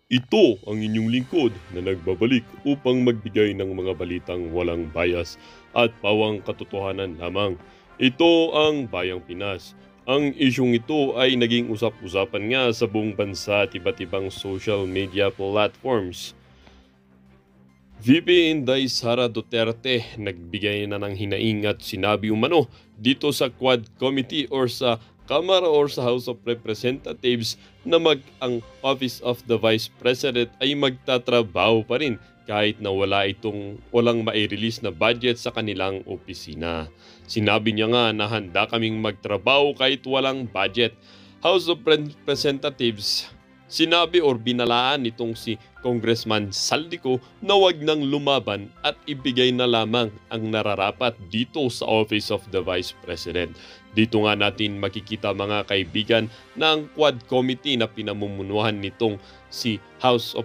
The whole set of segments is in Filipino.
Ito ang inyong lingkod na nagbabalik upang magbigay ng mga balitang walang bias at pawang katotohanan lamang. Ito ang Bayang Pinas. Ang isyong ito ay naging usap-usapan nga sa buong bansa at iba't ibang social media platforms. VP Inday Sara Duterte nagbigay na ng hinaing at sinabi umano dito sa Quad Committee or sa Kamara or sa House of Representatives na ang Office of the Vice President ay magtatrabaho pa rin kahit na walang mai-release na budget sa kanilang opisina. Sinabi niya nga na handa kaming magtrabaho kahit walang budget. House of Representatives, sinabi or binalaan nitong si Congressman Saldico na wag nang lumaban at ibigay na lamang ang nararapat dito sa Office of the Vice President. Dito nga natin makikita mga kaibigan na ang Quad Committee na pinamumunuhan nitong si House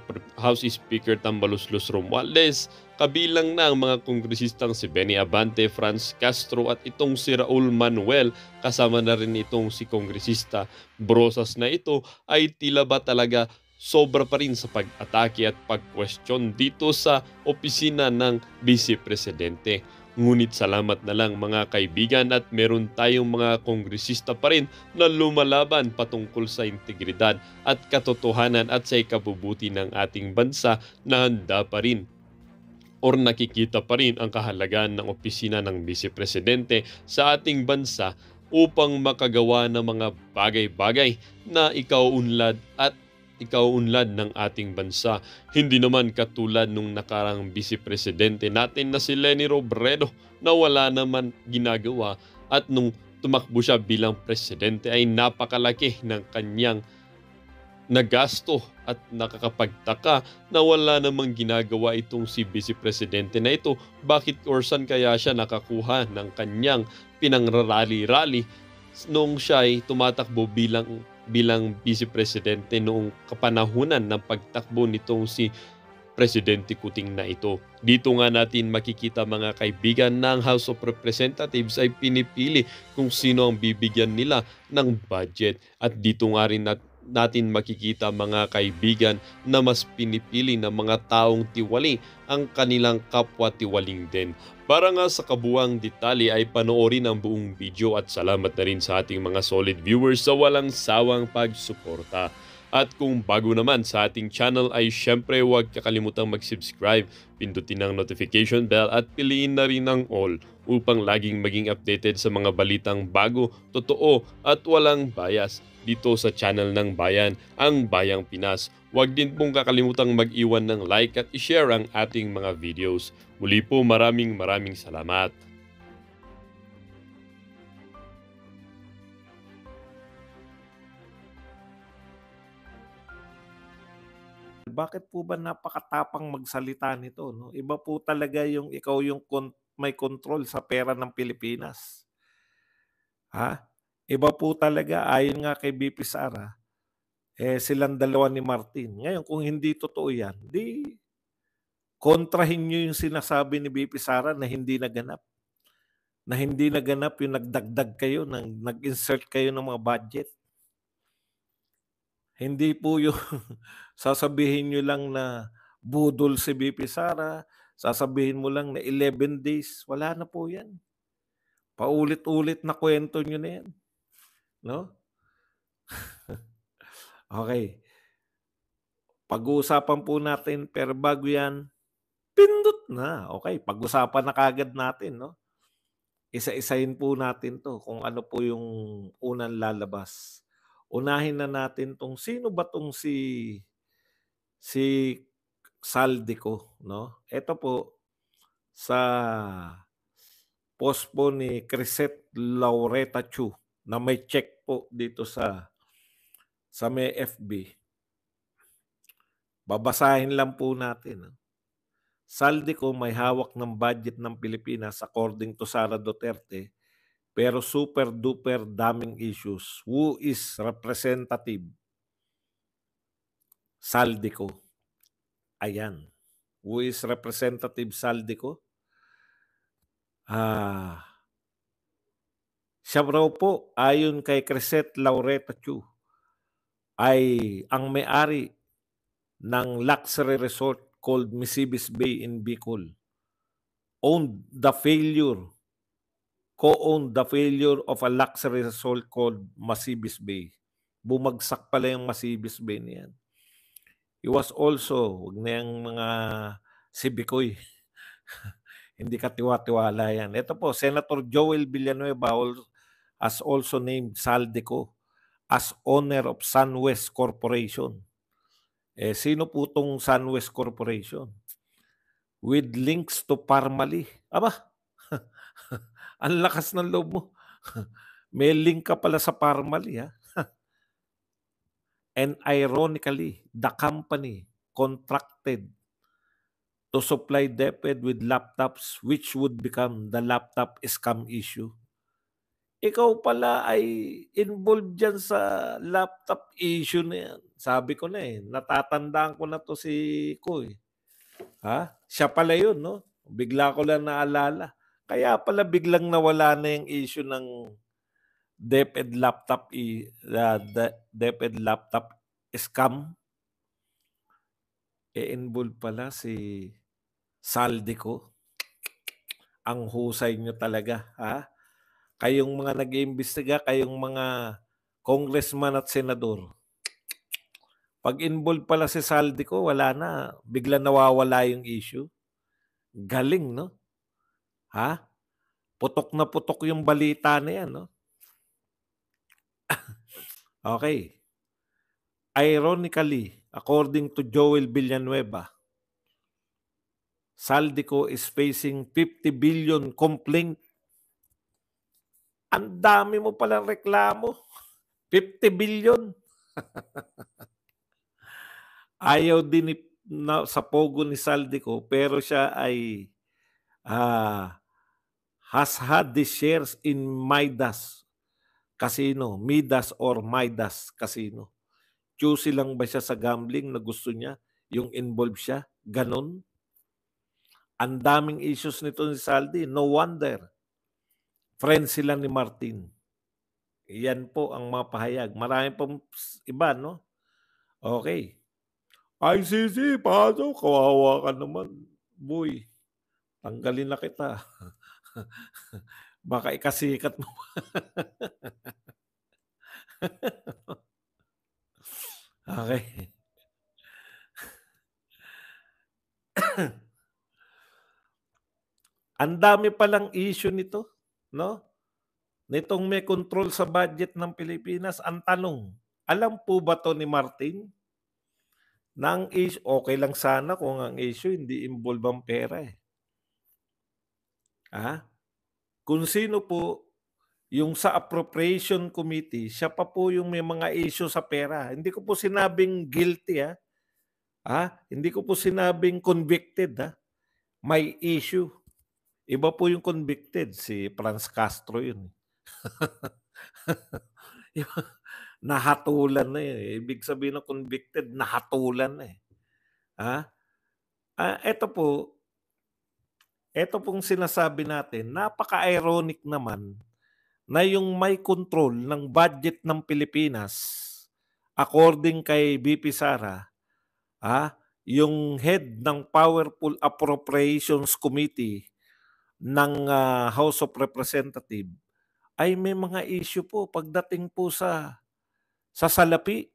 Speaker Tambaloslos Romualdez, kabilang na ang mga kongresistang si Benny Abante, Franz Castro at itong si Raul Manuel, kasama na rin itong si kongresista Brosas na ito ay tila ba talaga sobra pa rin sa pag-atake at pag-question dito sa opisina ng Vice Presidente. Ngunit salamat na lang mga kaibigan at meron tayong mga kongresista pa rin na lumalaban patungkol sa integridad at katotohanan at sa ikabubuti ng ating bansa na handa pa rin or nakikita pa rin ang kahalagahan ng opisina ng Vice Presidente sa ating bansa upang makagawa ng mga bagay-bagay na ikaunlad ng ating bansa. Hindi naman katulad nung nakarang Vice Presidente natin na si Leni Robredo na wala naman ginagawa at nung tumakbo siya bilang presidente ay napakalaki ng kanyang nagasto at nakakapagtaka na wala namang ginagawa itong si Vice Presidente na ito. Bakit or saan kaya siya nakakuha ng kanyang pinangrarali-rali nung siya ay tumatakbo bilang Vice Presidente noong kapanahunan ng pagtakbo nitong si Presidente Kuting na ito. Dito nga natin makikita mga kaibigan na ang House of Representatives ay pinipili kung sino ang bibigyan nila ng budget. At dito nga rin natin makikita mga kaibigan na mas pinipili ng mga taong tiwali ang kanilang kapwa tiwaling din. Para nga sa kabuang detalye ay panoorin ang buong video at salamat na rin sa ating mga solid viewers sa walang sawang pagsuporta. At kung bago naman sa ating channel ay syempre huwag kakalimutang mag-subscribe, pindutin ang notification bell at piliin na rin ang all upang laging maging updated sa mga balitang bago, totoo at walang bias dito sa channel ng Bayan, ang Bayang Pinas. Huwag din pong kakalimutang mag-iwan ng like at i-share ang ating mga videos. Muli po maraming salamat. Bakit po ba napakatapang magsalita nito, 'no? Iba po talaga yung ikaw yung may control sa pera ng Pilipinas, ha? Iba po talaga ayon nga kay VP Sara, silang dalawa ni Martin. Ngayon kung hindi totoo 'yan, 'di kontrahin niyo yung sinasabi ni VP Sara na hindi naganap yung nagdagdag kayo nag-insert kayo ng mga budget. Hindi po yung sasabihin niyo lang na budol si VP Sara, sasabihin mo lang na 11 days, wala na po 'yan. Paulit-ulit na kuwento niyo na 'yan, 'no? Okey, pag-uusapan po natin pero bago 'yan, pindot na. Okey, pag-usapan na kaagad natin, 'no? Isa-isahin po natin 'to kung ano po yung unang lalabas. Unahin na natin 'tong sino ba 'tong si Saldico, 'no? Ito po sa post po ni Crisette Laureta Chu na may check po dito sa may FB. Babasahin lang po natin, ah. Saldico may hawak ng budget ng Pilipinas according to Sara Duterte, pero super duper daming issues. Who is Representative Saldico? Ayan. Who is Representative Saldico? Siya raw po, ayon kay Crisette Laureta Chu, ay ang may-ari ng luxury resort called Misibis Bay in Bicol. Co-owned the failure of a luxury resort called Masibis Bay. Bumagsak pala yung Masibis Bay niyan. He was also, wag na yung mga Sibikoy. Hindi katiwa-tiwala yan. Ito po, Senator Joel Villanueva has also named Saldico as owner of SunWest Corporation. Sino po itong SunWest Corporation? With links to Parmali. Aba, ang lakas ng loob mo. May link ka pala sa Parmali, ha? And ironically, the company contracted to supply DepEd with laptops which would become the laptop scam issue. Ikaw pala ay involved dyan sa laptop issue na yan. Sabi ko na natatandaan ko na to si Koy. Ha? Siya pala yun, no? Bigla ko lang naalala. Kaya pala biglang nawala na yung issue ng DepEd laptop scam. Involved pala si Saldico. Ang husay nyo talaga, ha? Kayong mga nag-iimbestiga, kayong mga congressman at senador. Pag involved pala si Saldico, wala na. Bigla nawawala yung issue. Galing, no? Ha? Putok na putok yung balita na yan, no? Okay. Ironically, according to Joel Villanueva, Saldico is facing 50 billion complaint. Ang dami mo palang reklamo. 50 billion. Ayaw din sa pogo ni Saldico, pero siya ay has had the shares in Midas Casino. Midas or Midas Casino. Choosy lang ba siya sa gambling na gusto niya? Yung involved siya? Ganon? Ang daming issues nito ni Saldi. No wonder. Friends sila ni Martin. Yan po ang mga pahayag. Marami pong iba, no? Okay. ICC, paano? Kawawa ka naman. Boy, tanggalin na kita. Baka ikasikat mo. Okay. Ang dami palang issue nito, no? Nitong may control sa budget ng Pilipinas. Ang tanong, alam po ba to ni Martin? Na ang issue, okay lang sana kung ang issue hindi involve ang pera Kung sino po yung sa appropriation committee, siya pa po yung may mga issue sa pera. Hindi ko po sinabing guilty Hindi ko po sinabing convicted May issue. Iba po yung convicted, si Franz Castro yun. Nahatulan na Ibig sabihin ng convicted, nahatulan na Ito pong sinasabi natin, napaka-ironic naman na yung may control ng budget ng Pilipinas, according kay BP Sara, yung head ng Powerful Appropriations Committee ng House of Representatives ay may mga issue po pagdating po sa salapi.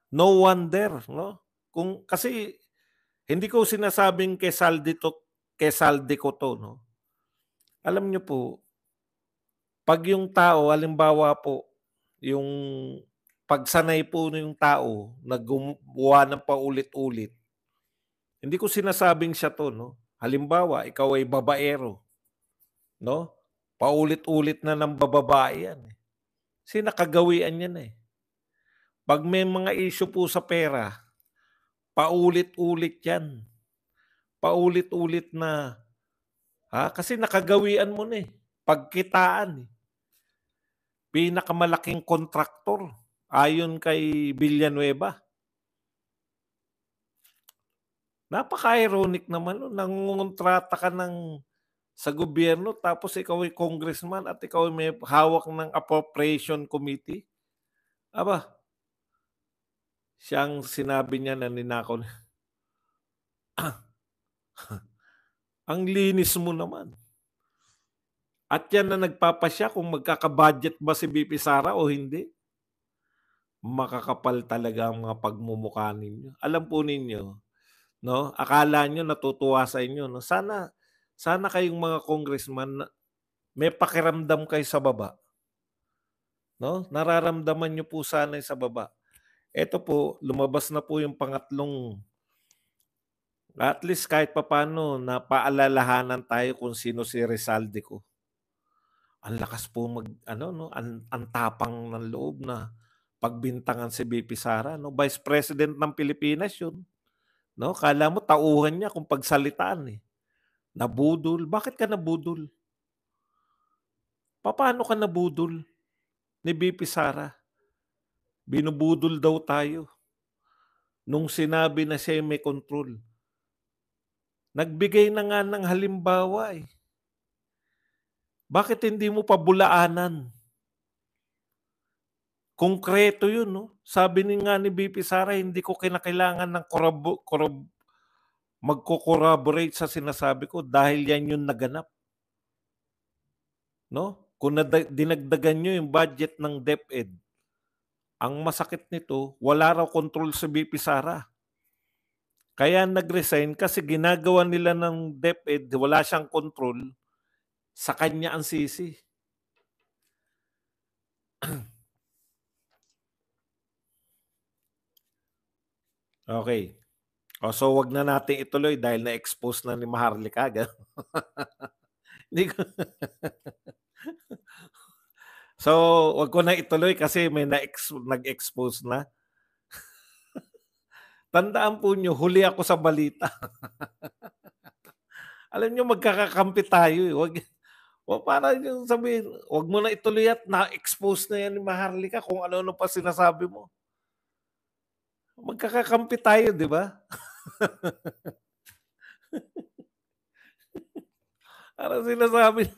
No wonder, no? Kasi hindi ko sinasabing kay Saldico to, no? Alam niyo po, pag yung tao, halimbawa po, yung pagsanay po yung tao na gumawa ng paulit-ulit, hindi ko sinasabing siya to, no? Halimbawa, ikaw ay babaero, no? Paulit-ulit na ng bababae yan. Kasi nakagawian yan Pag may mga issue po sa pera, paulit-ulit yan. Paulit-ulit na, kasi nakagawian mo na pagkitaan Pinakamalaking kontraktor ayon kay Villanueva. Napaka-ironic naman nangungontrata ka sa gobyerno tapos ikaw ay congressman at ikaw ay may hawak ng appropriation committee. Aba, Siyang sinabi niya na ninakaw ang linis mo naman. At yan na nagpapasya kung magkaka-budget ba si VP Sara o hindi. Makakapal talaga ang mga pagmumukha ninyo. Alam po ninyo, no? Akala nyo natutuwa sa inyo, no? Sana kayong mga congressman may pakiramdam kayo sa baba, no? Nararamdaman nyo po sana sa baba. Ito po, lumabas na po yung pangatlong, at least kahit papaano napaalalahanan tayo kung sino si Rizalde ko. Ang lakas po ang tapang ng loob na pagbintangan si VP Sara, no? Vice President ng Pilipinas 'yun, no? Kala mo tauhan niya kung pagsalitaan eh. Nabudol. Bakit ka nabudol? Paano ka nabudol ni VP Sara? Binubudol daw tayo nung sinabi na siya may control. Nagbigay na nga ng halimbawa eh. Bakit hindi mo pa bulaanan? Konkreto yun, no? Sabi nga ni VP Sara, hindi ko kinakailangan ng magko-corroborate sa sinasabi ko dahil yan yung naganap. No? Kung dinagdagan nyo yung budget ng DepEd, ang masakit nito, wala raw control sa VP Sara. Kaya nag-resign kasi ginagawa nila ng DepEd, wala siyang control, sa kanya ang sisi. Okay. So wag na natin ituloy dahil na-expose na ni Maharlika. Hindi ko So, wag ko na ituloy kasi may nag-expose na. Tandaan po nyo, huli ako sa balita. Alam nyo, magkakakampi tayo eh. Para yung sabihin, wag mo na ituloy at na-expose na yan ni Maharlika kung ano-ano pa sinasabi mo. Magkakakampi tayo, di ba? Para sinasabi,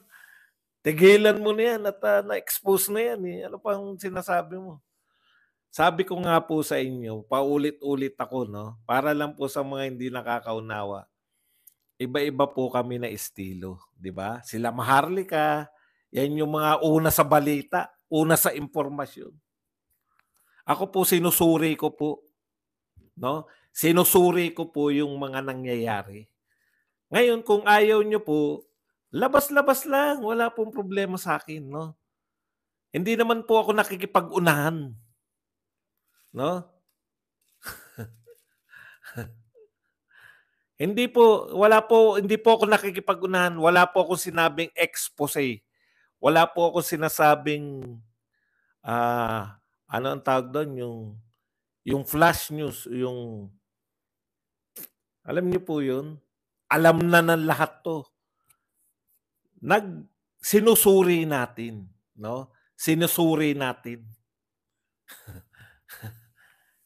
tigilan mo na yan at na-expose na yan eh. Ano pang sinasabi mo? Sabi ko nga po sa inyo, paulit-ulit ako, no? Para lang po sa mga hindi nakakaunawa. Iba-iba po kami na estilo, di ba? Sila Maharlika, yan yung mga una sa balita, una sa impormasyon. Ako po sinusuri ko po, no? Sinusuri ko po yung mga nangyayari. Ngayon, kung ayaw nyo po, labas-labas lang, wala pong problema sa akin, no? Hindi naman po ako nakikipag-unahan, no? Hindi po ako nakikipag-unahan, wala po akong sinabing expose. Wala po akong sinasabing ano ang tawag doon, yung flash news, yung alam niyo po 'yun. Alam na ng lahat 'to. Sinusuri natin, no? Sinusuri natin.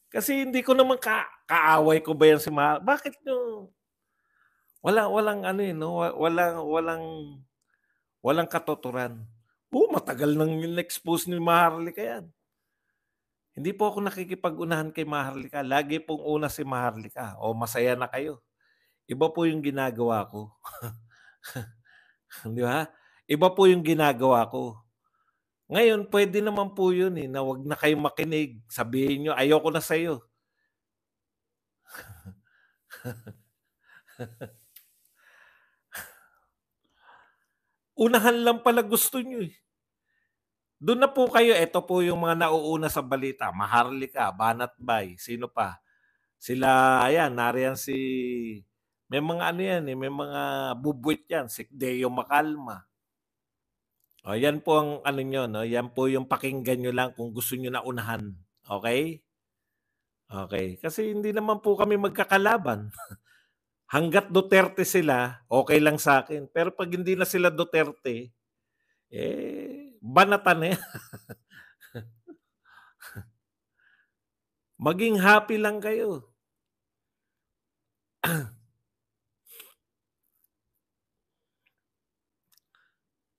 Kasi hindi ko naman kaaway ko ba yan si bakit nyo walang ano eh, no? Walang katuturan. Matagal nang in-expose ni Maharlika yan. Hindi po ako nakikipag-unahan kay Maharlika. Lagi pong una si Maharlika. O masaya na kayo. Iba po yung ginagawa ko. Di ba? Iba po yung ginagawa ko. Ngayon, pwede naman po yun eh, na wag na kayong makinig. Sabihin nyo, ayoko na sa'yo. Unahan lang pala gusto nyo eh. Doon na po kayo, ito po yung mga nauuna sa balita. Maharlika, Banat Bay, sino pa? Sila, ayan, nariyan may mga ano yan eh, may mga bubwit yan, si Deo Macalma. O, yan po ang ano nyo, no? Yan po yung pakinggan nyo lang kung gusto nyo na unahan. Okay? Okay. Kasi hindi naman po kami magkakalaban. Hanggat Duterte sila, okay lang sa akin. Pero pag hindi na sila Duterte, banatan na yan. Maging happy lang kayo.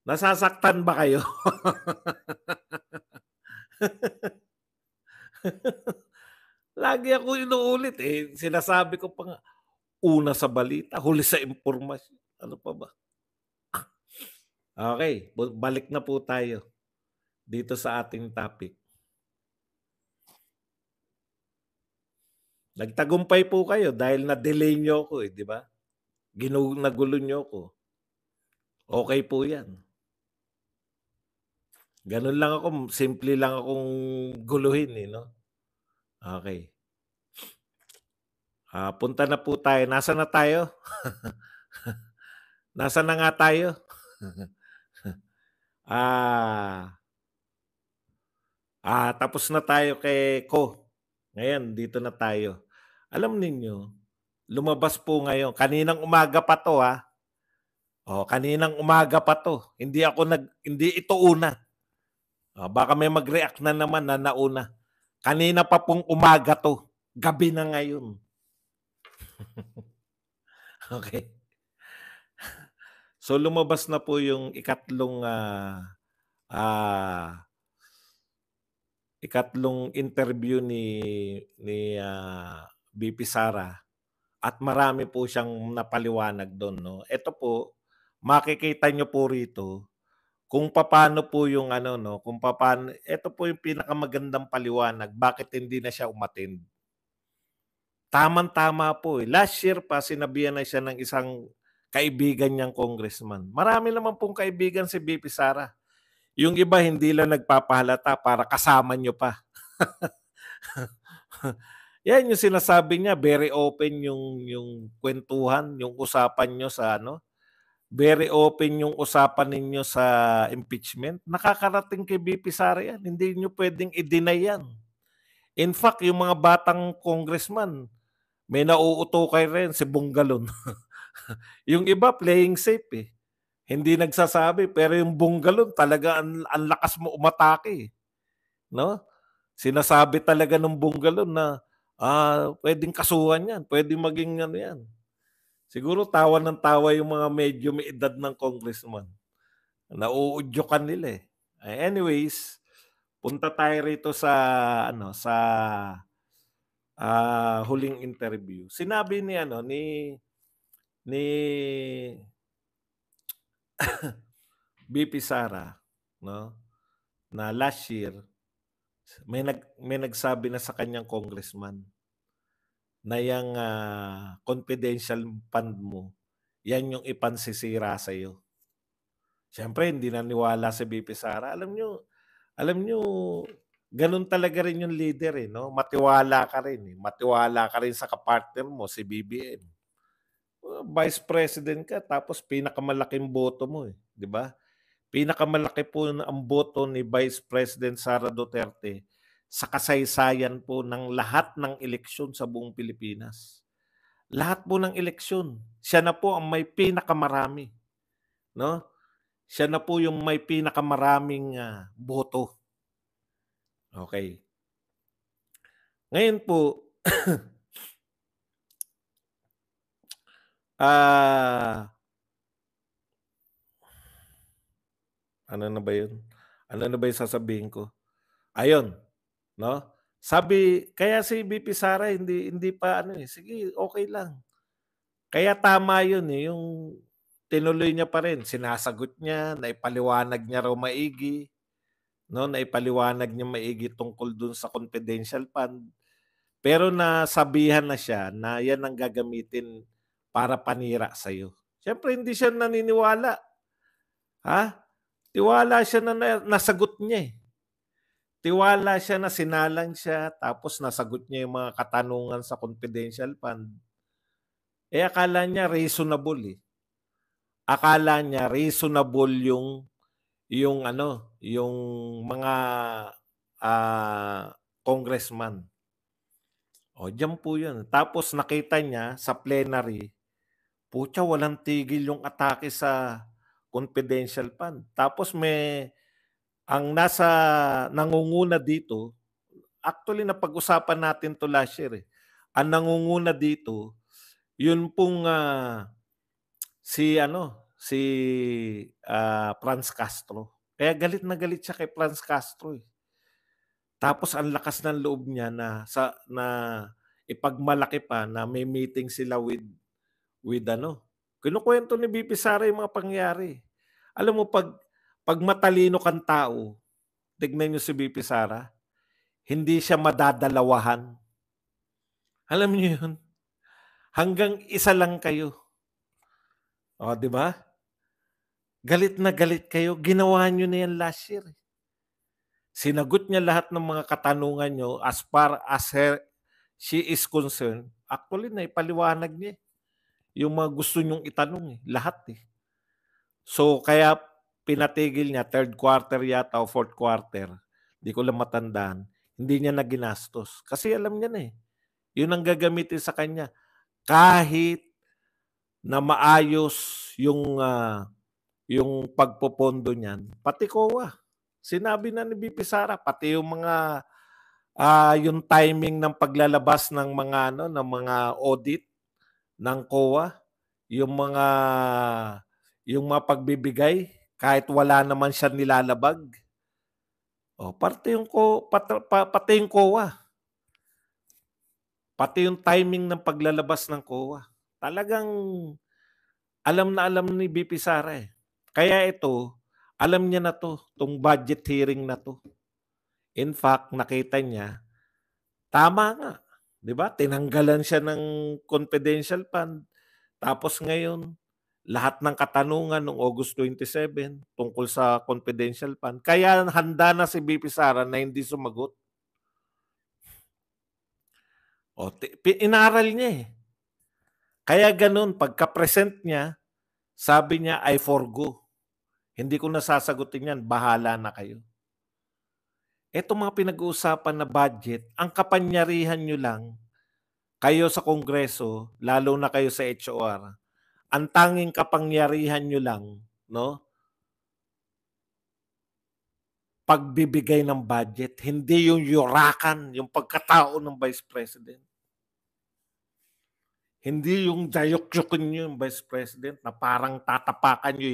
Nasasaktan ba kayo? Lagi ako inuulit, eh, sinasabi ko pa nga, una sa balita, huli sa impormasyon, ano pa ba? Okey, balik na po tayo dito sa ating topic. Nagtagumpay po kayo dahil na-delay niyo ako, eh, 'di ba? Nagulo niyo ako. Okey po 'yan. Gano'n lang ako, simple lang akong guluhin, eh, 'no? Okey. Punta na po tayo. Nasaan na tayo? Nasaan na nga tayo? Ah, Tapos na tayo kay Ko. Ngayon dito na tayo. Alam ninyo, lumabas po ngayon kaninang umaga pa 'to, kaninang umaga pa 'to. Hindi ito una. Baka may mag-react na naman na nauna. Kanina pa pong umaga 'to, gabi na ngayon. Okey. So lumabas na po yung ah, ikatlong interview ni VP Sara at marami po siyang napaliwanag dun 'no. Ito po, makikita niyo po rito kung papaano po yung ano 'no, kung papaano ito po yung pinakamagandang paliwanag bakit hindi na siya umattend. Tamang-tama po, eh. Last year pa sinabihan na siya ng isang kaibigan niyang congressman. Marami naman pong kaibigan si VP Sara. Yung iba hindi lang nagpapahalata para kasama niyo pa. Yan yung sinasabi niya, very open yung kuwentuhan, yung usapan niyo sa ano, very open yung usapan ninyo sa impeachment. Nakakarating kay VP Sara yan, hindi niyo puwedeng i-deny yan. In fact, yung mga batang congressman, may nauutukan rin si Bungalon. Yung iba playing safe, eh. Hindi nagsasabi, pero yung Bungalon talaga ang lakas mo umatake, eh, 'no? Sinasabi talaga ng Bungalon na, puwedeng kasuhan 'yan, puwedeng maging ano 'yan. Siguro tawa ng tawa yung mga medyo may edad ng congressman. Nauudyukan nila, eh. Anyways, punta tayo rito sa ano, sa, huling interview. Sinabi ni ano, ni VP Sara 'no, na last year may nagsabi na sa kanyang congressman na yang, confidential fund mo, yan yung ipansisira sa'yo. Siyempre hindi naniwala si VP Sara. Alam niyo gano'n talaga rin yung leader, eh, 'no, matiwala ka rin, eh, matiwala ka rin sa kapartner mo si BBM. Vice President ka tapos pinakamalaking boto mo, eh, 'di ba? Pinakamalaki po ang boto ni Vice President Sara Duterte sa kasaysayan po ng lahat ng eleksyon sa buong Pilipinas. Lahat po ng eleksyon, siya na po ang may pinakamarami, 'no? Siya na po yung may pinakamaraming, boto, okey. Ngayon po, ah, ano na ba yun? Ano na ba yung sasabihin ko? Ayun, 'no? Kaya si VP Sara hindi hindi pa ano, eh, sige okey lang. Kaya tama yun, eh, yung tinuloy niya pa rin, sinasagot niya, naipaliwanag niya raw maigi, 'no, naipaliwanag niya maigi tungkol dun sa confidential fund. Pero nasabihan na siya na yan ang gagamitin para panira sa'yo. Siyempre hindi siya naniniwala, ha? Tiwala siya na nasagot niya, eh. Tiwala siya na sinalang siya tapos nasagot niya yung mga katanungan sa confidential fund. Eh, akala niya reasonable, eh. Akala niya reasonable yung ano, yung mga, congressman. Diyan po yun. Tapos nakita niya sa plenary, putya walang tigil yung atake sa confidential fund. Tapos ang nangunguna dito, actually napag-usapan natin 'to last year, eh. Ang nangunguna dito, yun pong, si Franz Castro. Kaya galit na galit siya kay Franz Castro, eh. Tapos ang lakas ng loob niya na ipagmalaki pa na may meeting sila with ano, kinukuwento ni VP Sara yung mga pangyayari. Alam mo 'pag matalino kang tao, tignan niyo si VP Sara, hindi siya madadalawahan. Alam niyo yun? Hanggang isa lang kayo. Oh, 'di ba? Galit na galit kayo, ginawa niyo na yan last year, eh. Sinagot niya lahat ng mga katanungan niyo as far as she is concerned. Actually, naipaliwanag niya, eh, yung mga gusto niyong itanong, eh, lahat, eh. So, kaya pinatigil niya third quarter yata o fourth quarter, di ko lang matandaan, hindi niya na ginastos. Kasi alam niya na, eh, yun ang gagamitin sa kanya. Kahit na maayos yung pagpopondo niyan, pati COA. Sinabi na ni VP Sara, pati yung mga yung timing ng paglalabas ng mga ng mga audit ng COA, yung mga pagbibigay kahit wala naman siya nilalabag. Oh, pati yung COA. Pati yung timing ng paglalabas ng COA. Talagang alam na alam ni VP Sara, eh. Kaya ito, alam niya na 'to, 'tong budget hearing na 'to. In fact, nakita niya, tama nga, 'di ba? Tinanggalan siya ng confidential fund. Tapos ngayon, lahat ng katanungan noong August 27 tungkol sa confidential fund. Kaya handa na si VP Sara na hindi sumagot. O, inaral niya, eh. Kaya ganun, pagka-present niya, sabi niya, I forgo. Hindi ko nasasagutin yan, bahala na kayo. Eto mga pinag-uusapan na budget, ang kapangyarihan nyo lang, kayo sa Kongreso, lalo na kayo sa HOR, ang tanging kapangyarihan nyo lang, no? Pagbibigay ng budget, hindi yung yurakan, yung pagkatao ng Vice President. Hindi yung dayok-yokin nyo yung Vice President na parang tatapakan nyo,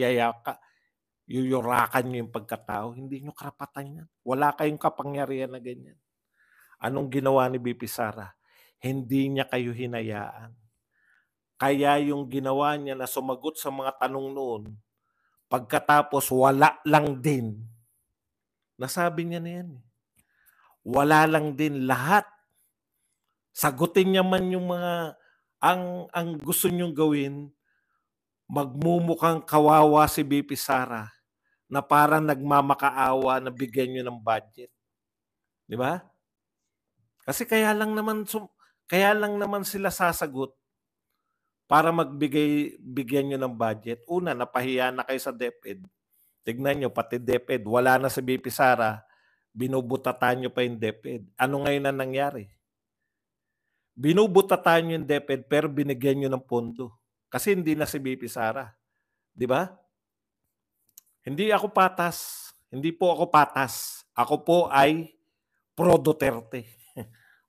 yuyurakan nyo yung pagkatao. Hindi nyo karapatan yan. Wala kayong kapangyarihan na ganyan. Anong ginawa ni VP Sara? Hindi niya kayo hinayaan. Kaya yung ginawa niya na sumagot sa mga tanong noon, pagkatapos wala lang din. Nasabi niya na yan. Wala lang din lahat. Sagutin niya man yung mga ang gusto niyong gawin, magmumukhang kawawa si VP Sara na parang nagmamakaawa na bigyan niyo ng budget. Di ba? Kasi kaya lang naman sila sasagot para bigyan niyo ng budget. Una, napahiya na kayo sa DepEd. Tignan niyo, pati DepEd, wala na si VP Sara, binubutatan niyo pa yung DepEd. Ano ngayon na nangyari? Binubutatan niyo yung DepEd pero binigyan niyo ng pondo. Kasi hindi na si VP Sara. Di ba? Hindi ako patas. Hindi po ako patas. Ako po ay pro Duterte.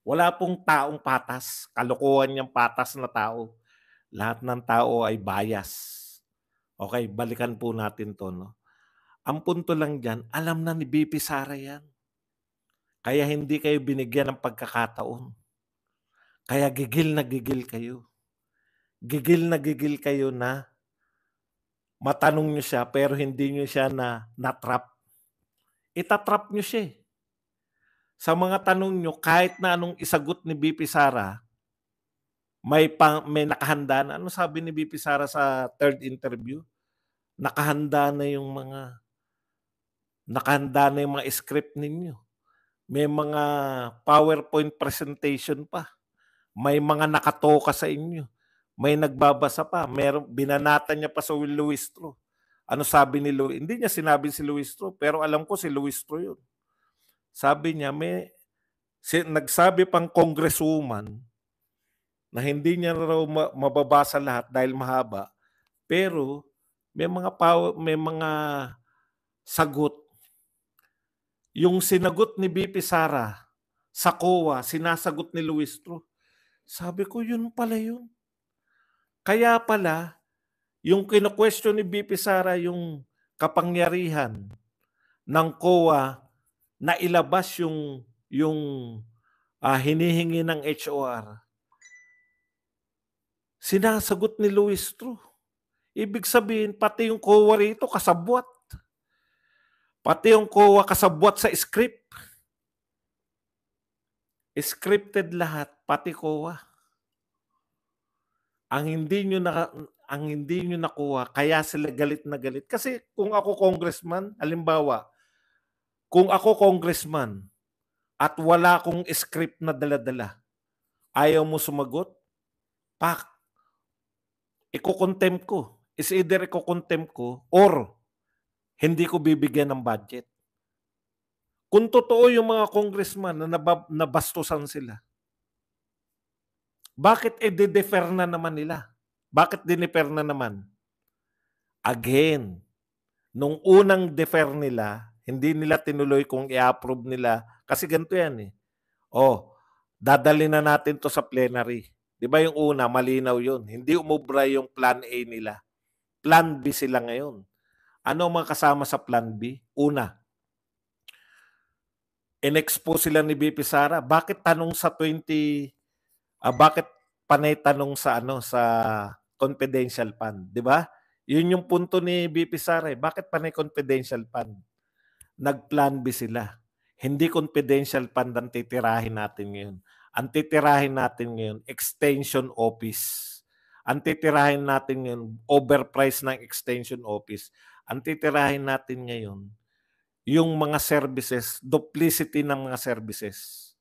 Wala pong taong patas. Kalokohan niyang patas na tao. Lahat ng tao ay bias. Okay, balikan po natin to, no? Ang punto lang dyan, alam na ni VP Sara yan. Kaya hindi kayo binigyan ng pagkakataon. Kaya gigil na gigil kayo. Gigil na gigil kayo na matanong nyo siya pero hindi nyo siya na-trap. Itatrap nyo siya, eh. Sa mga tanong nyo, kahit na anong isagot ni VP Sara, may nakahanda na. Ano sabi ni VP Sara sa third interview? Nakahanda na yung mga script ninyo. May mga PowerPoint presentation pa. May mga nakatoka sa inyo. May nagbabasa pa. Binanatan niya pa sa Luistro. Ano sabi ni Luistro? Hindi niya sinabi si Luistro, pero alam ko si Luistro yun. Sabi niya, nagsabi pang congresswoman na hindi niya raw mababasa lahat dahil mahaba, pero may mga sagot. Yung sinagot ni VP Sara sa COA, sinasagot ni Luistro. Sabi ko, yun pala yun. Kaya pala, yung kino-question ni VP Sara yung kapangyarihan ng COA na ilabas yung yung hinihingi ng HOR, sinasagot ni Luis Tru. Ibig sabihin, pati yung COA rito kasabwat. Pati yung COA kasabwat sa script. Scripted lahat, pati COA. Ang hindi nyo nakuha, kaya sila galit na galit. Kasi kung ako congressman, halimbawa, kung ako congressman at wala akong script na dala-dala, ayaw mo sumagot, pak, iko-contempt ko. Is either iko-contempt ko or hindi ko bibigyan ng budget. Kung totoo yung mga congressman na nabastusan sila, bakit i-defer na naman nila? Bakit dinifer na naman? Again, nung unang defer nila, hindi nila tinuloy kung i-approve nila. Kasi ganito yan eh. Dadali na natin to sa plenary. Di ba yung una, malinaw yun. Hindi umubra yung plan A nila. Plan B sila ngayon. Ano ang mga kasama sa plan B? Una, in-expose sila ni BP Sara. Bakit tanong sa bakit panay tanong sa sa confidential fund, 'di ba? 'Yun yung punto ni BP Sara. Bakit panay confidential fund? Nag-plan B sila. Hindi confidential fund ang titirahin natin ngayon. Ang titirahin natin ngayon, extension office. Ang titirahin natin ngayon, overprice ng extension office. Ang titirahin natin ngayon, yung mga services, duplicity ng mga services.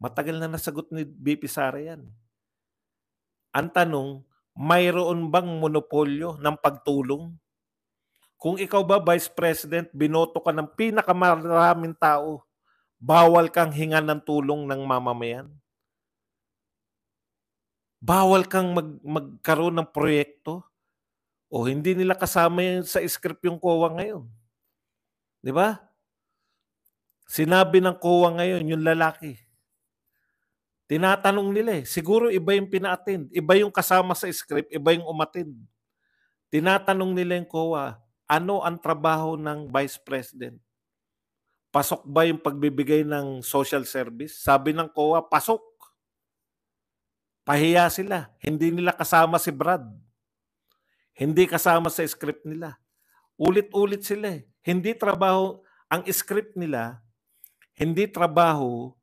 Matagal na nasagot ni BP Sara yan. Ang tanong, mayroon bang monopolyo ng pagtulong? Kung ikaw ba, Vice President, binoto ka ng pinakamaraming tao, bawal kang hingan ng tulong ng mamamayan. Bawal kang magkaroon ng proyekto. O hindi nila kasama yun sa script yung COA ngayon. Di ba? Sinabi ng COA ngayon, yung lalaki. Tinatanong nila siguro iba yung pina-attend. Iba yung kasama sa script, iba yung umattend. Tinatanong nila yung COA, ano ang trabaho ng Vice President? Pasok ba yung pagbibigay ng social service? Sabi ng COA, pasok. Pahiya sila. Hindi nila kasama si Brad. Hindi kasama sa script nila. Ulit-ulit sila Hindi trabaho, ang script nila, hindi trabaho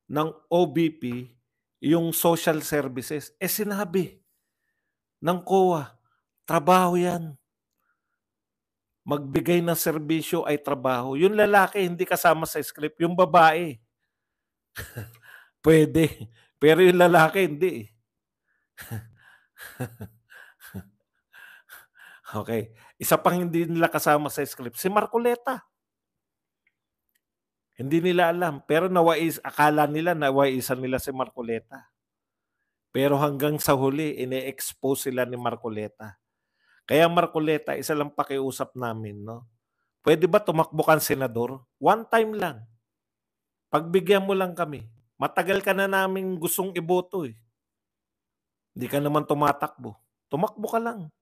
ng OBP yung social services. Sinabi ng COA, trabaho yan. Magbigay ng serbisyo ay trabaho. Yung lalaki hindi kasama sa script. Yung babae, pwede. Pero yung lalaki hindi. Okay. Isa pang hindi nila kasama sa script, si Marcoleta. Hindi nila alam. Pero akala nila nawaisan nila si Marcoleta. Pero hanggang sa huli, ine-expose sila ni Marcoleta. Kaya Marcoleta, isa lang pakiusap namin, no? Pwede ba tumakbo kang senador? One time lang. Pagbigyan mo lang kami. Matagal ka na namin gustong iboto eh. Hindi ka naman tumatakbo. Tumakbo ka lang.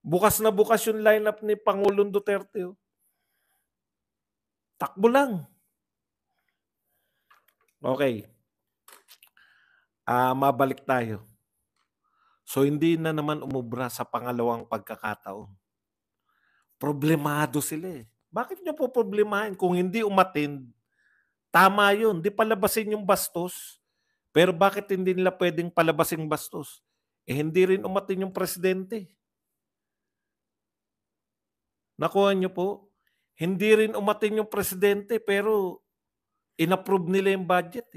Bukas na bukas yung lineup ni Pangulong Duterte. Takbo lang. Okay. Mabalik tayo. So hindi na naman umubra sa pangalawang pagkakataon. Problemado sila Bakit nyo po problemahin? Kung hindi umattend, tama yun. Di palabasin yung bastos. Pero bakit hindi nila pwedeng palabasin bastos? Hindi rin umattend yung presidente. Nakuha nyo po? Hindi rin umattend yung presidente pero inapprove nila yung budget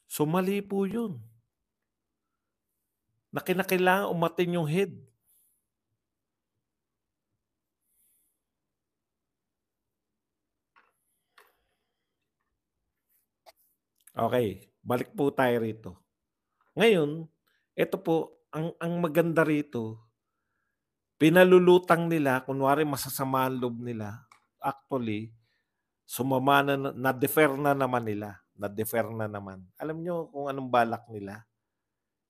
So mali po yun. Na kinakailangan umattend yung head. Okay, balik po tayo rito. Ngayon, ito po, ang maganda rito, pinalulutang nila, kunwari masasama ang loob nila, actually, sumama na-defer na naman nila. Na-defer na naman. Alam nyo kung anong balak nila?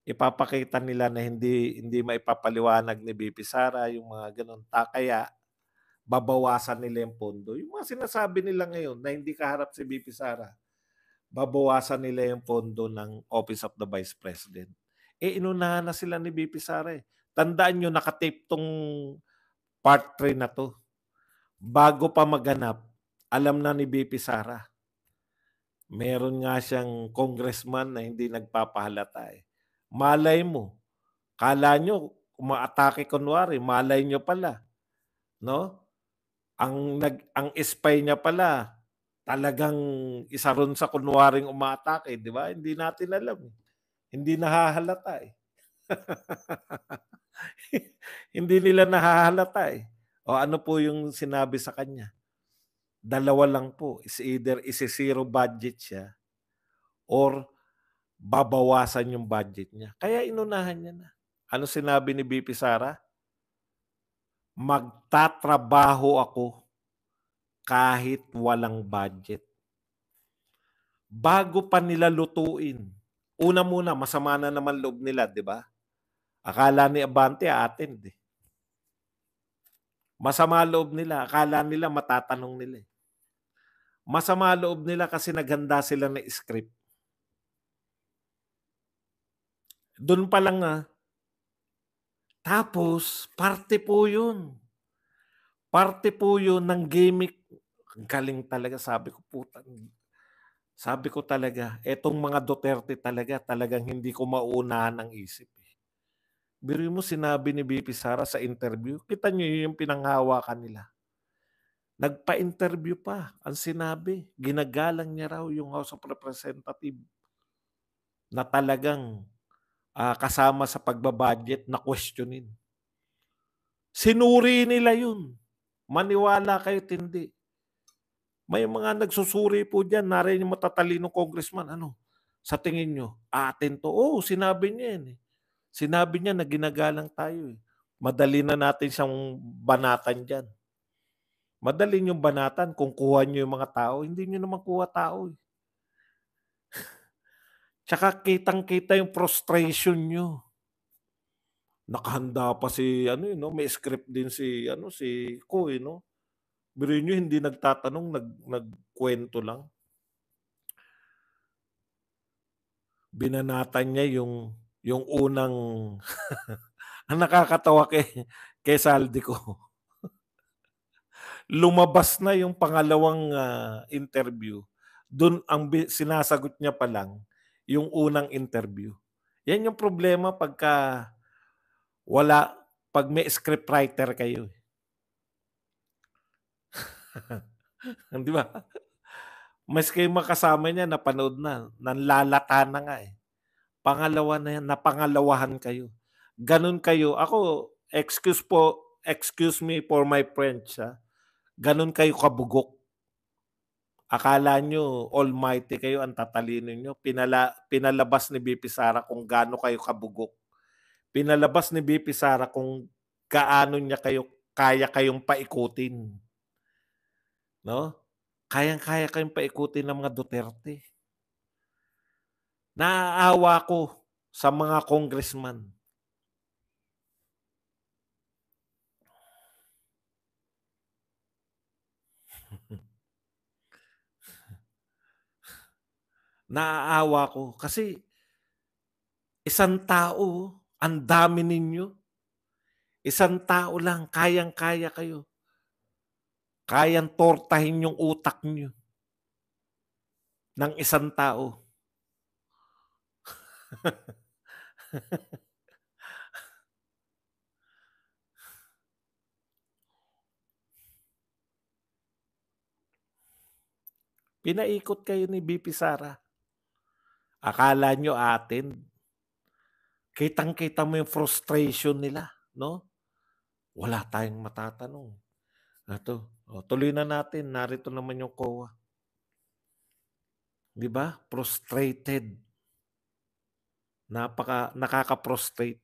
ipapakita nila na hindi maipapaliwanag ni VP Sara yung mga gano'n. Kaya babawasan nila yung pondo. Yung mga sinasabi nila ngayon na hindi kaharap si VP Sara, babawasan nila yung pondo ng Office of the Vice President. Inunahan na sila ni VP Sara eh. Tandaan nyo, nakatape tong part 3 na to. Bago pa maganap, alam na ni VP Sara. Meron nga siyang congressman na hindi nagpapahalata eh. Malay mo, kala nyo, umaatake kunwari, malay nyo pala. No? Ang spy niya pala, talagang isa ron sa kunwaring umatake, di ba? Hindi natin alam. Hindi nahahalata eh. Hindi nila nahahalata eh. O ano po yung sinabi sa kanya? Dalawa lang po. Is either isi-zero budget siya or babawasan yung budget niya. Kaya inunahan niya na. Ano sinabi ni VP Sara? Magtatrabaho ako kahit walang budget. Bago pa nila lutuin. Una muna, masama na naman loob nila, di ba? Akala ni Abante attend eh. Masama loob nila. Akala nila matatanong nila eh. Masama loob nila kasi naghanda sila ng script. Doon pa lang tapos, parte po yun. Parte po yun ng gimmick. Ang galing talaga, sabi ko puta. Sabi ko talaga, etong mga Duterte talagang hindi ko mauunahan ang isip. Biruin mo, sinabi ni VP Sara sa interview, kita niyo yung pinanghawakan nila. Nagpa-interview pa, ang sinabi, ginagalang niya raw yung House of Representatives na talagang kasama sa pagbabudget na questionin. Sinuri nila yun. Maniwala kayo, hindi. May mga nagsusuri po dyan, nariyan yung matatalinong congressman. Ano? Sa tingin nyo, atin to? Oo, sinabi niya yan eh. Sinabi niya na ginagalang tayo eh. Madali na natin siyang banatan dyan. Madali yung banatan kung kuha nyo yung mga tao. Hindi nyo naman kuha tao eh. Tsaka kitang-kita yung frustration nyo. Nakahanda pa si may script din si Koy, no? Biruin nyo, hindi nagtatanong, nagkwento lang. Binanatan niya yung unang ang nakakatawa kay Saldi ko. Lumabas na yung pangalawang interview. Doon ang sinasagot niya pa lang yung unang interview. Yan yung problema pagka pag may scriptwriter kayo. Di ba? Mas kayo makasama niya, napanood na, nanlalata na nga eh. Pangalawa na yan, napangalawahan kayo. Ganun kayo. Ako, excuse me for my French. Ganun kayo kabugok. Akala nyo, almighty kayo, ang tatalino nyo. Pinalabas ni VP Sara kung gaano kayo kabugok. Pinalabas ni VP Sara kung gaano niya kaya kayong paikutin. No? Kayang-kaya kayong paikutin ng mga Duterte. Naaawa ko sa mga congressman. Naaawa ko kasi isang tao, ang dami ninyo. Isang tao lang, kayang-kaya kayo. Kayang tortahin yung utak nyo ng isang tao. Pinaikot kayo ni VP Sara. Akala nyo atin. Kitang-kita mo yung frustration nila, no? Wala tayong matatanong. Ito, tuloy na natin. Narito naman yung COA. Di ba? Frustrated. Nakaka-frustrate.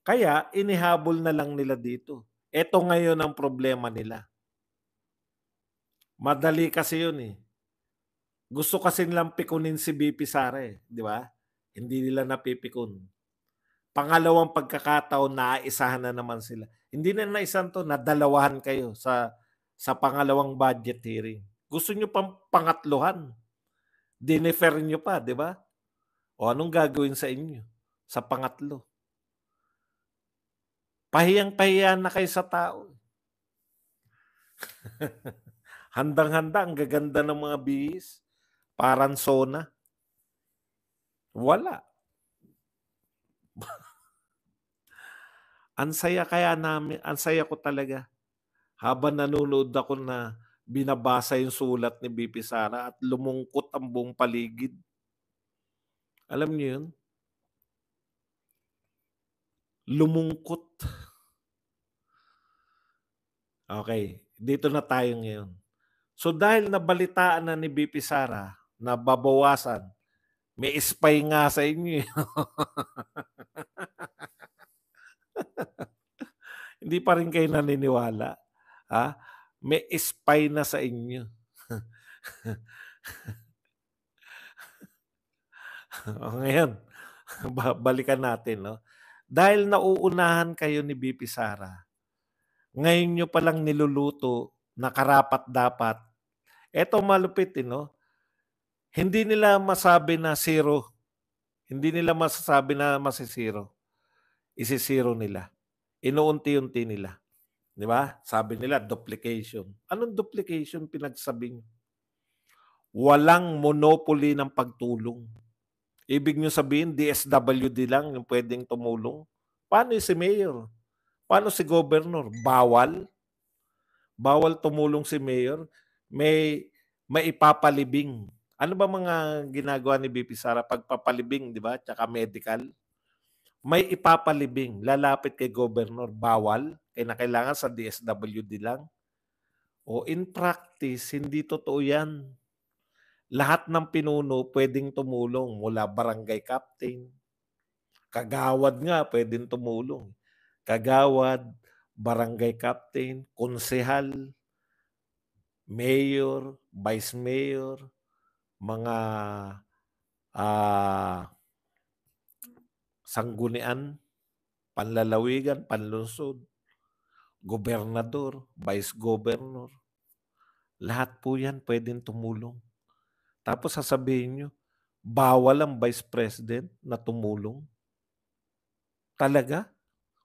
Kaya, inihabol na lang nila dito. Ito ngayon ang problema nila. Madali kasi yun eh. Gusto kasi nilang pikunin si VP Sara eh. Di ba? Hindi nila napipikon. Pangalawang pagkakataon, naaisahan na naman sila. Hindi na naisahan 'to, nadalawahan kayo sa pangalawang budget hearing. Gusto niyo pang pangatluhan, dinefer niyo pa, 'di ba? O anong gagawin sa inyo sa pangatlo? Pahiyang-pahiya na kayo sa tao. Handang-handa, ang gaganda ng mga bihis, parang sona. Wala. Ang saya ko talaga habang nanonood ako na binabasa yung sulat ni BP Sara at lumungkot ang buong paligid. Alam niyo yun? Lumungkot. Okay, dito na tayo ngayon. So dahil nabalitaan na ni BP Sara na babawasan, may spy nga sa inyo. Hindi pa rin kayo naniniwala. Ha? May spy na sa inyo. Ngayon, balikan natin. No? Dahil nauunahan kayo ni BP Sara, ngayon nyo palang niluluto na karapat-dapat. Eto malupit, no? Hindi nila masabi na zero. Hindi nila masasabi na masisiro. Isisiro nila. Inuunti-unti nila. Di ba? Sabi nila, duplication. Anong duplication pinagsabing? Walang monopoly ng pagtulong. Ibig nyo sabihin, DSWD lang yung pwedeng tumulong? Paano si mayor? Paano si governor? Bawal? Bawal tumulong si mayor? May ipapalibing. Ano ba mga ginagawa ni BP Sara? Pagpapalibing, di ba? Tsaka medical. May ipapalibing. Lalapit kay governor. Bawal? Kaya kailangan sa DSWD lang. O in practice, hindi totoo yan. Lahat ng pinuno pwedeng tumulong mula barangay captain. Kagawad nga pwedeng tumulong. Kagawad, barangay captain, konsehal, mayor, vice mayor, mga sanggunian, panlalawigan, panlungsod, gobernador, vice governor. Lahat po yan pwedeng tumulong. Tapos sasabihin nyo, bawal ang vice president na tumulong. Talaga?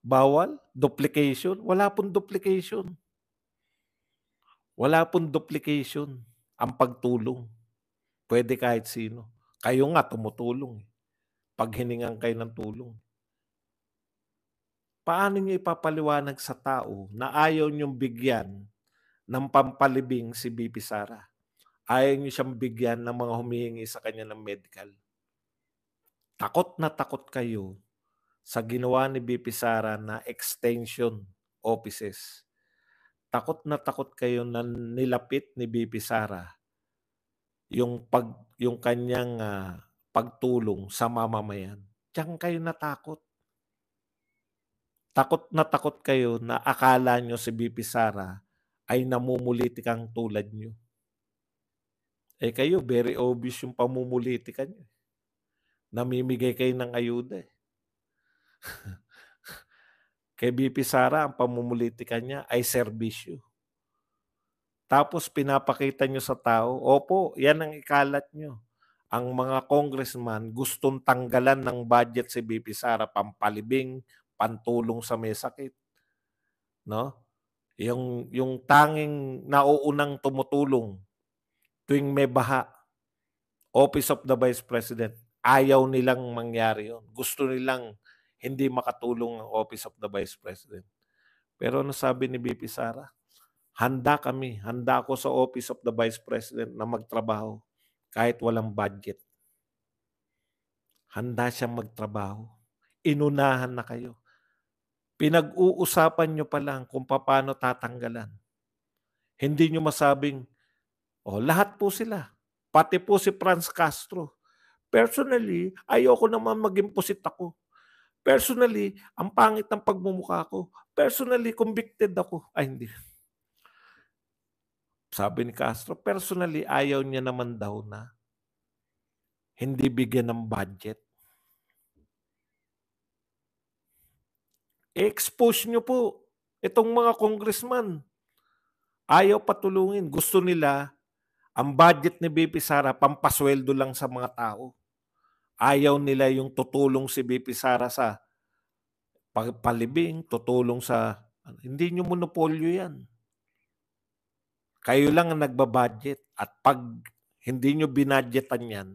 Bawal? Duplication? Wala pong duplication. Wala pong duplication ang pagtulong. Pwede kahit sino. Kayo nga tumutulong. Pag hiningan kayo ng tulong. Paano nyo ipapaliwanag sa tao na ayaw nyong bigyan ng pampalibing si BP Sara? Ayaw nyo siyang bigyan ng mga humihingi sa kanya ng medical. Takot na takot kayo sa ginawa ni BP Sara na extension offices. Takot na takot kayo na nilapit ni BP Sara yung kanyang pagtulong sa mamamayan. Diyan kayo natakot. Takot na takot kayo na akala nyo si BP Sara ay namumulitikang tulad nyo. Eh kayo, very obvious yung pamumulitikan nyo. Namimigay kayo ng ayuda. Kay BP Sara, ang pamumulitikan niya ay serbisyo. Tapos pinapakita nyo sa tao, opo, yan ang ikalat nyo. Ang mga congressman gustong tanggalan ng budget si BP Sara, pampalibing, pantulong sa may sakit. No? Yung tanging nauunang tumutulong tuwing may baha, Office of the Vice President, ayaw nilang mangyari yun. Gusto nilang hindi makatulong ang Office of the Vice President. Pero ano sabi ni BP Sara? Handa ako sa Office of the Vice President na magtrabaho kahit walang budget. Handa siyang magtrabaho. Inunahan na kayo. Pinag-uusapan nyo pa lang kung paano tatanggalan. Hindi nyo masabing, lahat po sila. Pati po si Franz Castro. Personally, ayoko naman mag-imposit ako. Personally, ang pangit ng pagmumukha ko. Personally, convicted ako. Ay, hindi. Sabi ni Castro, personally, ayaw niya naman daw na hindi bigyan ng budget. I-expose nyo po itong mga congressman. Ayaw patulungin. Gusto nila, ang budget ni VP Sara, pampasweldo lang sa mga tao. Ayaw nila yung tutulong si VP Sara sa palibing, tutulong sa... Hindi nyo monopolyo yan. Kayo lang ang nagbabudget. At pag hindi nyo binadgetan yan,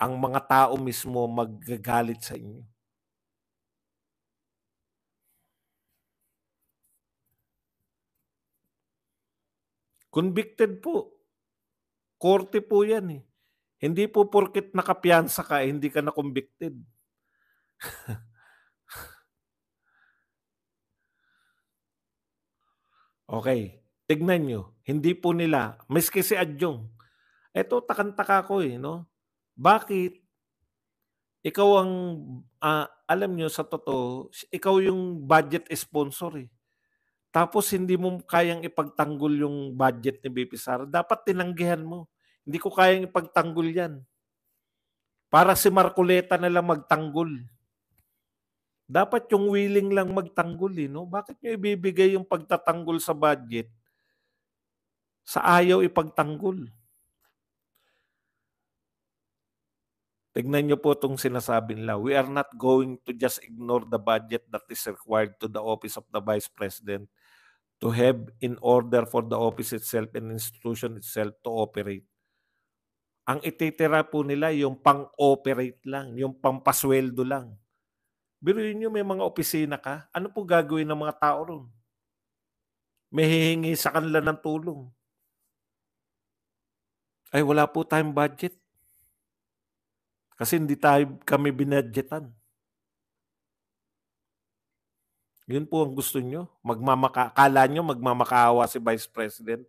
ang mga tao mismo magagalit sa inyo. Convicted po. Korte po yan eh. Hindi po porket nakapiyansa ka, hindi ka na convicted. Okay. Tignan nyo. Hindi po nila, miski si Adjong. Eto, takantaka ko eh, no? Bakit? Ikaw ang, alam nyo, sa totoo, ikaw yung budget sponsor eh. Tapos hindi mo kayang ipagtanggol yung budget ni BP Sara. Dapat tinanggihan mo. Hindi ko kayang ipagtanggol yan. Para si Marcoleta na lang magtanggol. Dapat yung willing lang magtanggol eh, no? Bakit nyo ibibigay yung pagtatanggol sa budget sa ayaw ipagtanggol? Tignan nyo po itong sinasabi nila. We are not going to just ignore the budget that is required to the office of the Vice President to have in order for the office itself and institution itself to operate. Ang ititira po nila yung pang-operate lang, yung pampasweldo lang. Biruin nyo, may mga opisina ka, ano po gagawin ng mga tao ron? May hihingi sa kanila ng tulong. Ay, wala po tayong budget. Kasi hindi kami binadgetan. Yun po ang gusto nyo. Kala nyo magmamakaawa si Vice President.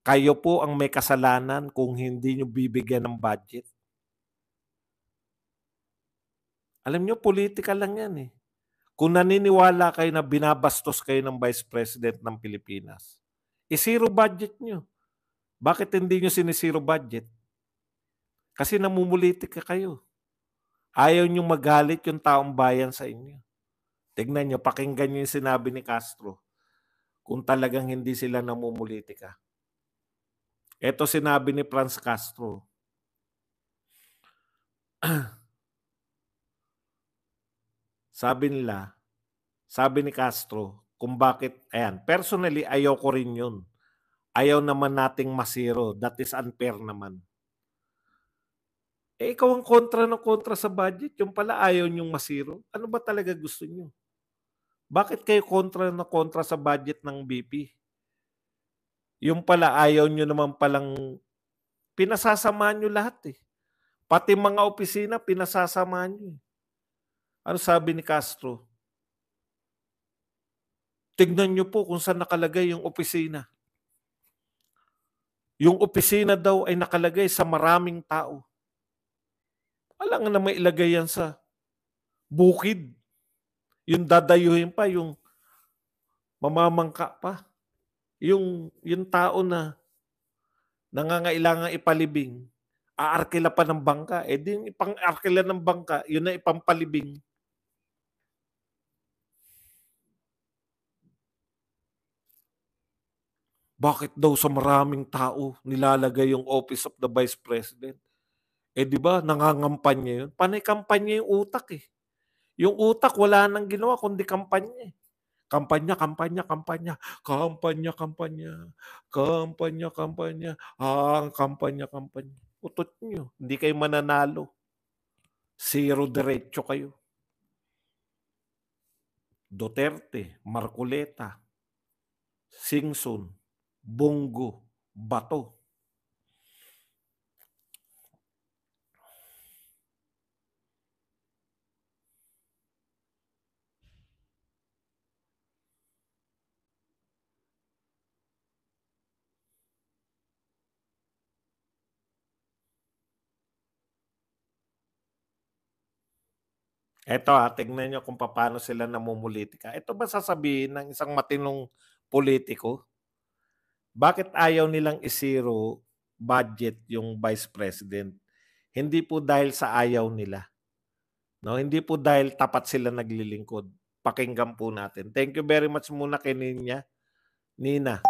Kayo po ang may kasalanan kung hindi nyo bibigyan ng budget. Alam nyo, politika lang yan eh. Kung naniniwala kayo na binabastos kayo ng Vice President ng Pilipinas, i-zero budget nyo. Bakit hindi nyo sinisiro budget? Kasi namumulitika kayo. Ayaw nyo magalit yung taong bayan sa inyo. Tignan nyo, pakinggan nyo yung sinabi ni Castro kung talagang hindi sila namumulitika. Ito sinabi ni Franz Castro. Sabi ni Castro, kung bakit, ayan, personally, ayaw ko rin yun. Ayaw naman nating masiro. That is unfair naman. Eh, ikaw ang kontra sa budget. Yung pala ayaw nyong masiro. Ano ba talaga gusto nyo? Bakit kayo kontra sa budget ng BP? Yung pala ayaw nyo naman palang pinasasamahan nyo lahat eh. Pati mga opisina, pinasasamahan nyo. Ano sabi ni Castro? Tignan nyo po kung saan nakalagay yung opisina. Yung opisina daw ay nakalagay sa maraming tao. Alam nga na may ilagay yan sa bukid. Yung dadayuhin pa, yung mamamangka pa. Yung tao na nangangailangan ipalibing, aarkila pa ng bangka. Eh di ipang-arkila ng bangka, yun na ipampalibing. Bakit daw sa maraming tao nilalagay yung Office of the Vice President? Eh di ba, nangangampanya yun? Panay kampanya yung utak eh. Yung utak wala nang ginawa kundi kampanya eh. Kampanya, kampanya, kampanya, kampanya, kampanya, kampanya, kampanya, kampanya, kampanya. Utot nyo, hindi kayo mananalo. Zero diretso kayo. Duterte, Marcoleta, Singson, Bongo, Bato. Eto tignan nyo kung paano sila namumulitika. Ito ba sasabihin ng isang matinong politiko? Bakit ayaw nilang isiro budget yung Vice President? Hindi po dahil sa ayaw nila. No, hindi po dahil tapat sila naglilingkod. pakinggan po natin. Thank you very much muna kay Nina.